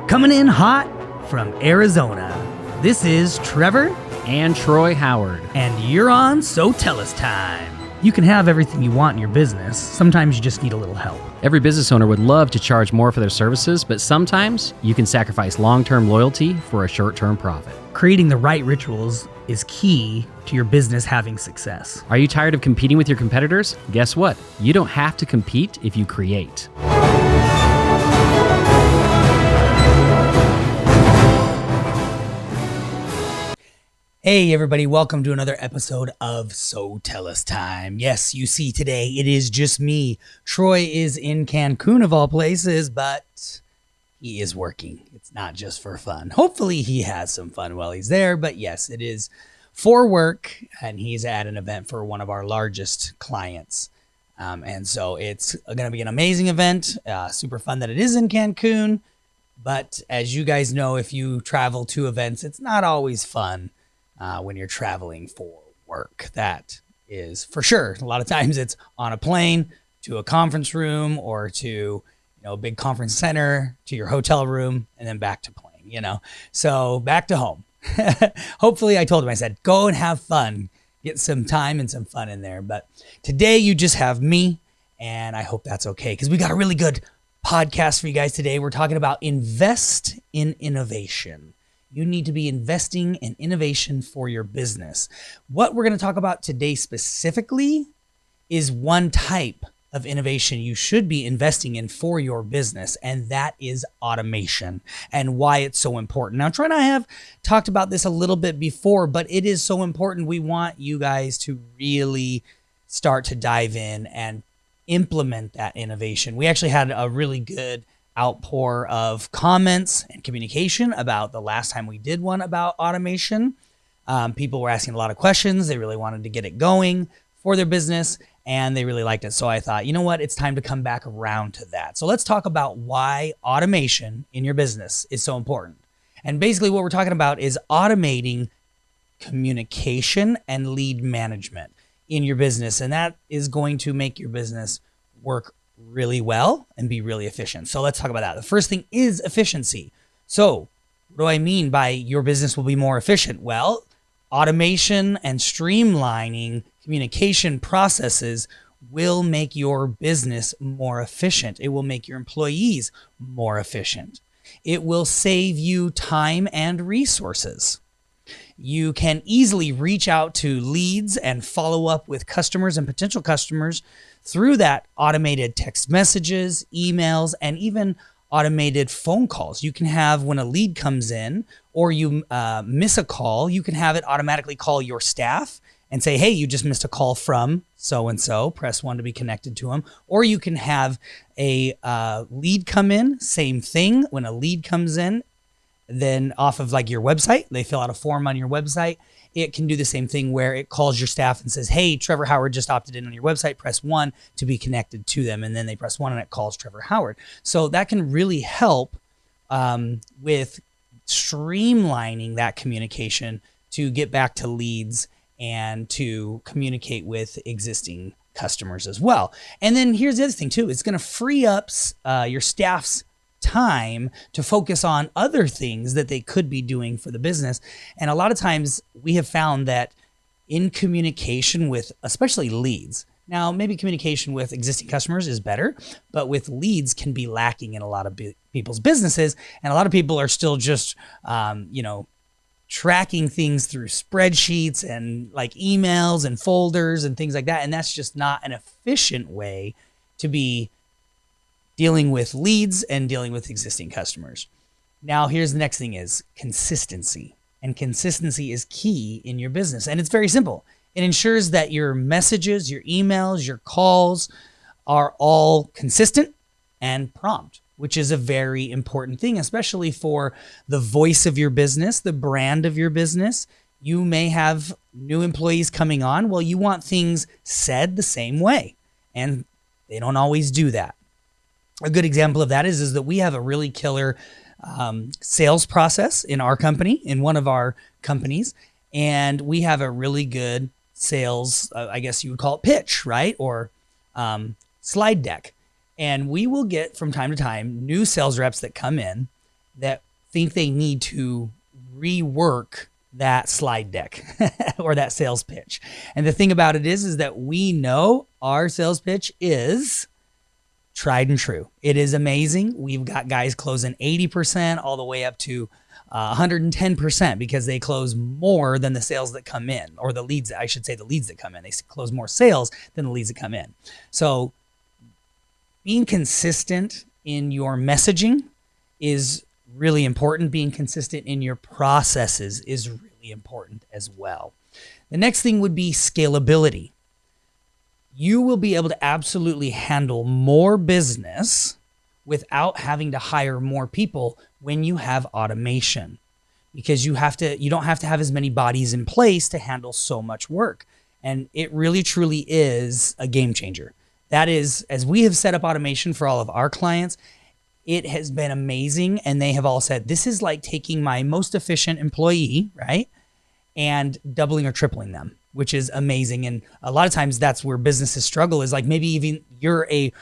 Coming in hot from Arizona, this is Trevor and Troy Howard. And you're on So Tell Us Time. You can have everything you want in your business. Sometimes you just need a little help. Every business owner would love to charge more for their services, but sometimes you can sacrifice long-term loyalty for a short-term profit. Creating the right rituals is key to your business having success. Are you tired of competing with your competitors? Guess what? You don't have to compete if you create. Hey everybody, welcome to another episode of So Tell Us Time. Yes, you see today it is just me. Troy is in Cancun of all places, but he is working. It's not just for fun. Hopefully he has some fun while he's there, but yes, it is for work, and he's at an event for one of our largest clients. And so it's going to be an amazing event, super fun that it is in Cancun. But as you guys know, if you travel to events, it's not always fun. When you're traveling for work. That is for sure. A lot of times it's on a plane to a conference room or to, a big conference center, to your hotel room, and then back to plane, So back to home. Hopefully I told him, I said, go and have fun. Get some time and some fun in there. But today you just have me, and I hope that's okay because we got a really good podcast for you guys today. We're talking about invest in innovation. You need to be investing in innovation for your business. What we're going to talk about today specifically is one type of innovation you should be investing in for your business, and that is automation and why it's so important. Now, Troy and I have talked about this a little bit before, but it is so important. We want you guys to really start to dive in and implement that innovation. We actually had a really good outpour of comments and communication about the last time we did one about automation. People were asking a lot of questions. They really wanted to get it going for their business, and they really liked it. So I thought, you know what? It's time to come back around to that. So let's talk about why automation in your business is so important. And basically what we're talking about is automating communication and lead management in your business. And that is going to make your business work really well and be really efficient. So let's talk about that. The first thing is efficiency. So what do I mean by your business will be more efficient? Well, automation and streamlining communication processes will make your business more efficient. It will make your employees more efficient. It will save you time and resources. You can easily reach out to leads and follow up with customers and potential customers through that automated text messages, emails, and even automated phone calls. You can have when a lead comes in or you miss a call, you can have it automatically call your staff and say, hey, you just missed a call from so-and-so, press 1 to be connected to them. Or you can have a lead come in, same thing. When a lead comes in, then off of like your website, they fill out a form on your website. It can do the same thing where it calls your staff and says, hey, Trevor Howard just opted in on your website, press 1 to be connected to them. And then they press 1 and it calls Trevor Howard. So that can really help with streamlining that communication to get back to leads and to communicate with existing customers as well. And then here's the other thing too. It's going to free up your staff's time to focus on other things that they could be doing for the business. And a lot of times we have found that in communication with especially leads, now maybe communication with existing customers is better, but with leads can be lacking in a lot of people's businesses. And a lot of people are still just, tracking things through spreadsheets and like emails and folders and things like that. And that's just not an efficient way to be dealing with leads and dealing with existing customers. Now, here's the next thing is consistency. And consistency is key in your business. And it's very simple. It ensures that your messages, your emails, your calls are all consistent and prompt, which is a very important thing, especially for the voice of your business, the brand of your business. You may have new employees coming on. Well, you want things said the same way, and they don't always do that. A good example of that is that we have a really killer sales process in our company, in one of our companies, and we have a really good sales, I guess you would call it pitch, right? Or slide deck. And we will get from time to time new sales reps that come in that think they need to rework that slide deck or that sales pitch. And the thing about it is that we know our sales pitch is tried and true. It is amazing. We've got guys closing 80% all the way up to 110% because they close more than the sales that come in, or the leads, I should say the leads that come in. They close more sales than the leads that come in. So being consistent in your messaging is really important. Being consistent in your processes is really important as well. The next thing would be scalability. You will be able to absolutely handle more business without having to hire more people when you have automation, because you don't have to have as many bodies in place to handle so much work. And it really truly is a game changer. That is, as we have set up automation for all of our clients, it has been amazing. And they have all said, this is like taking my most efficient employee, right, and doubling or tripling them, which is amazing. And a lot of times that's where businesses struggle, is like maybe even you're a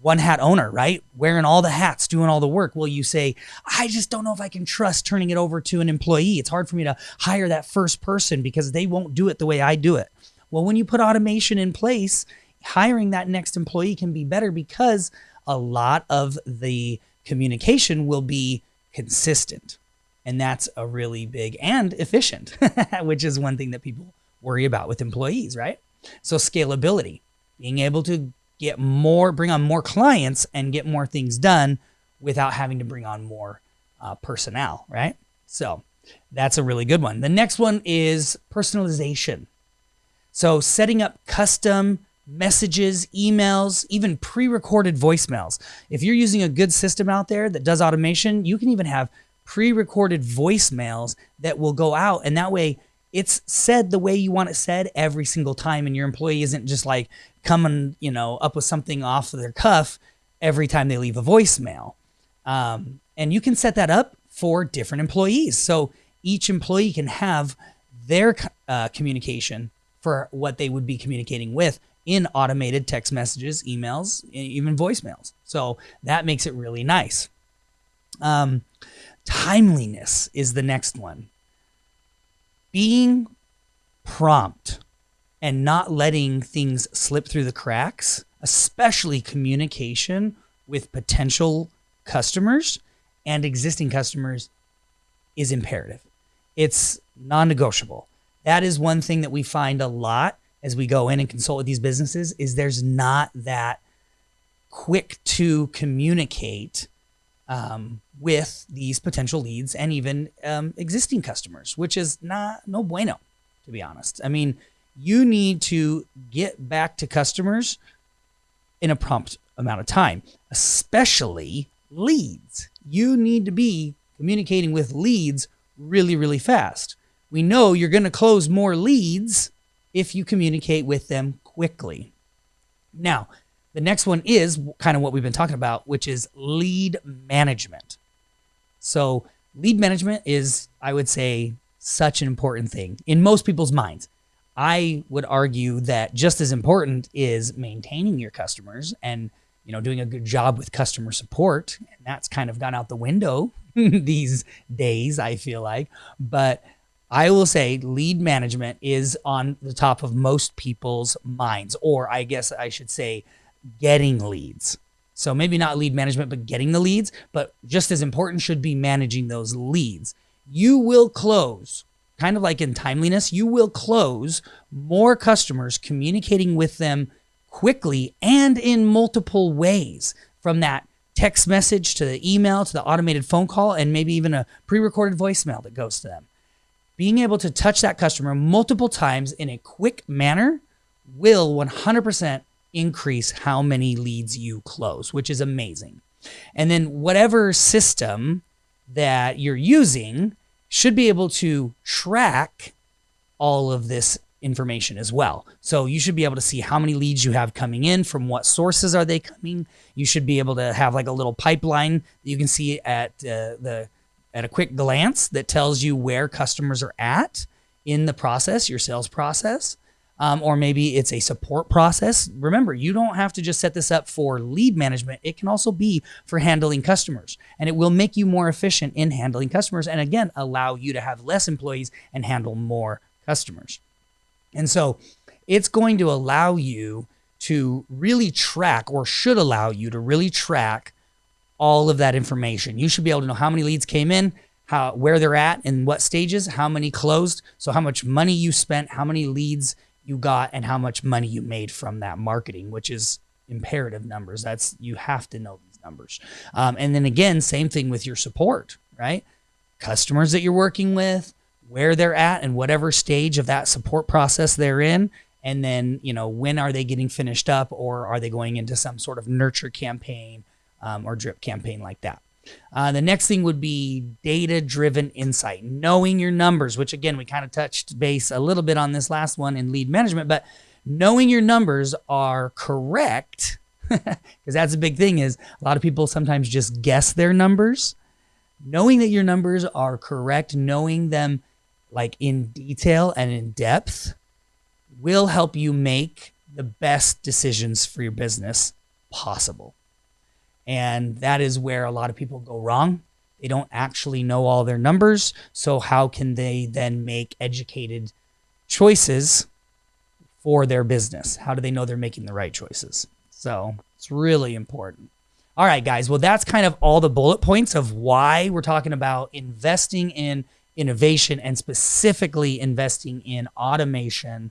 one hat owner, right? Wearing all the hats, doing all the work. Well, you say, I just don't know if I can trust turning it over to an employee. It's hard for me to hire that first person because they won't do it the way I do it. Well, when you put automation in place, hiring that next employee can be better because a lot of the communication will be consistent. And that's a really big and efficient, which is one thing that people worry about with employees, right? So scalability, being able to bring on more clients and get more things done without having to bring on more personnel, right? So that's a really good one. The next one is personalization. So setting up custom messages, emails, even pre-recorded voicemails. If you're using a good system out there that does automation, you can even have pre-recorded voicemails that will go out, and that way it's said the way you want it said every single time, and your employee isn't just like coming, up with something off of their cuff every time they leave a voicemail. And you can set that up for different employees. So each employee can have their communication for what they would be communicating with in automated text messages, emails, even voicemails. So that makes it really nice. Timeliness is the next one. Being prompt and not letting things slip through the cracks, especially communication with potential customers and existing customers, is imperative. It's non-negotiable. That is one thing that we find a lot as we go in and consult with these businesses, is there's not that quick to communicate with these potential leads and even existing customers, which is no bueno, to be honest. I mean, you need to get back to customers in a prompt amount of time, especially leads. You need to be communicating with leads really, really fast. We know you're going to close more leads if you communicate with them quickly. Now, the next one is kind of what we've been talking about, which is lead management. So lead management is, I would say, such an important thing in most people's minds. I would argue that just as important is maintaining your customers and doing a good job with customer support. And that's kind of gone out the window these days, I feel like. But I will say lead management is on the top of most people's minds, or I guess I should say getting leads. So maybe not lead management, but getting the leads, but just as important should be managing those leads. You will close, kind of like in Timeliness, you will close more customers communicating with them quickly and in multiple ways, from that text message to the email to the automated phone call and maybe even a pre-recorded voicemail that goes to them. Being able to touch that customer multiple times in a quick manner will 100% increase how many leads you close, which is amazing. And then whatever system that you're using should be able to track all of this information as well. So you should be able to see how many leads you have coming in, from what sources are they coming. You should be able to have like a little pipeline that you can see at a quick glance that tells you where customers are at in the process, your sales process. or maybe it's a support process. Remember, you don't have to just set this up for lead management. It can also be for handling customers, and it will make you more efficient in handling customers. And again, allow you to have less employees and handle more customers. And so it's going to allow you to really track, or should allow you to really track all of that information. You should be able to know how many leads came in, where they're at, in what stages, how many closed, so how much money you spent, how many leads you got, and how much money you made from that marketing, which is imperative numbers. You have to know these numbers. And then again, same thing with your support, right? Customers that you're working with, where they're at, and whatever stage of that support process they're in. And then, when are they getting finished up, or are they going into some sort of nurture campaign or drip campaign like that? The next thing would be data-driven insight, knowing your numbers, which again, we kind of touched base a little bit on this last one in lead management, but knowing your numbers are correct, because that's a big thing, is a lot of people sometimes just guess their numbers. Knowing that your numbers are correct, knowing them like in detail and in depth, will help you make the best decisions for your business possible. And that is where a lot of people go wrong. They don't actually know all their numbers. So how can they then make educated choices for their business? How do they know they're making the right choices? So it's really important. All right, guys. Well, that's kind of all the bullet points of why we're talking about investing in innovation, and specifically investing in automation,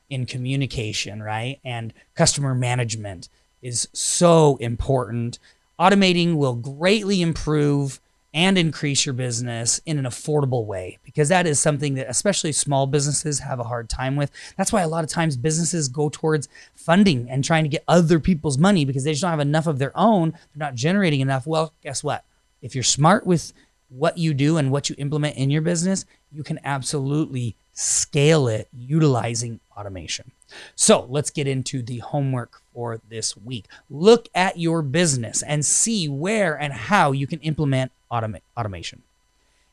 in communication, right? And customer management is so important. Automating will greatly improve and increase your business in an affordable way, because that is something that especially small businesses have a hard time with. That's why a lot of times businesses go towards funding and trying to get other people's money, because they just don't have enough of their own. They're not generating enough. Well, guess what? If you're smart with what you do and what you implement in your business, you can absolutely scale it utilizing automation. So let's get into the homework for this week. Look at your business and see where and how you can implement automation.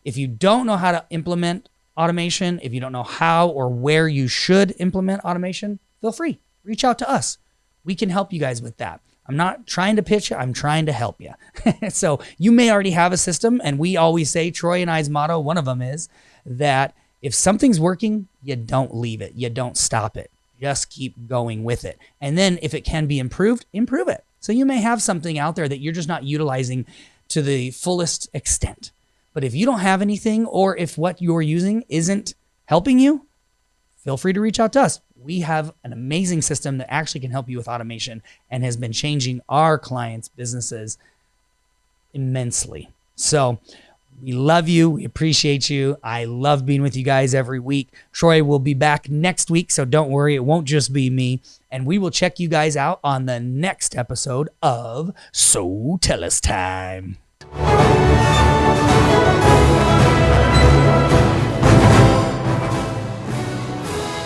If you don't know how to implement automation, if you don't know how or where you should implement automation, feel free, reach out to us. We can help you guys with that. I'm not trying to pitch you, I'm trying to help you. So you may already have a system, and we always say, Troy and I's motto, one of them is that if something's working, you don't leave it. You don't stop it. Just keep going with it. And then if it can be improved, improve it. So you may have something out there that you're just not utilizing to the fullest extent. But if you don't have anything, or if what you're using isn't helping you, feel free to reach out to us. We have an amazing system that actually can help you with automation and has been changing our clients' businesses immensely. So we love you. We appreciate you. I love being with you guys every week. Troy will be back next week, so don't worry. It won't just be me. And we will check you guys out on the next episode of So Tell Us Time.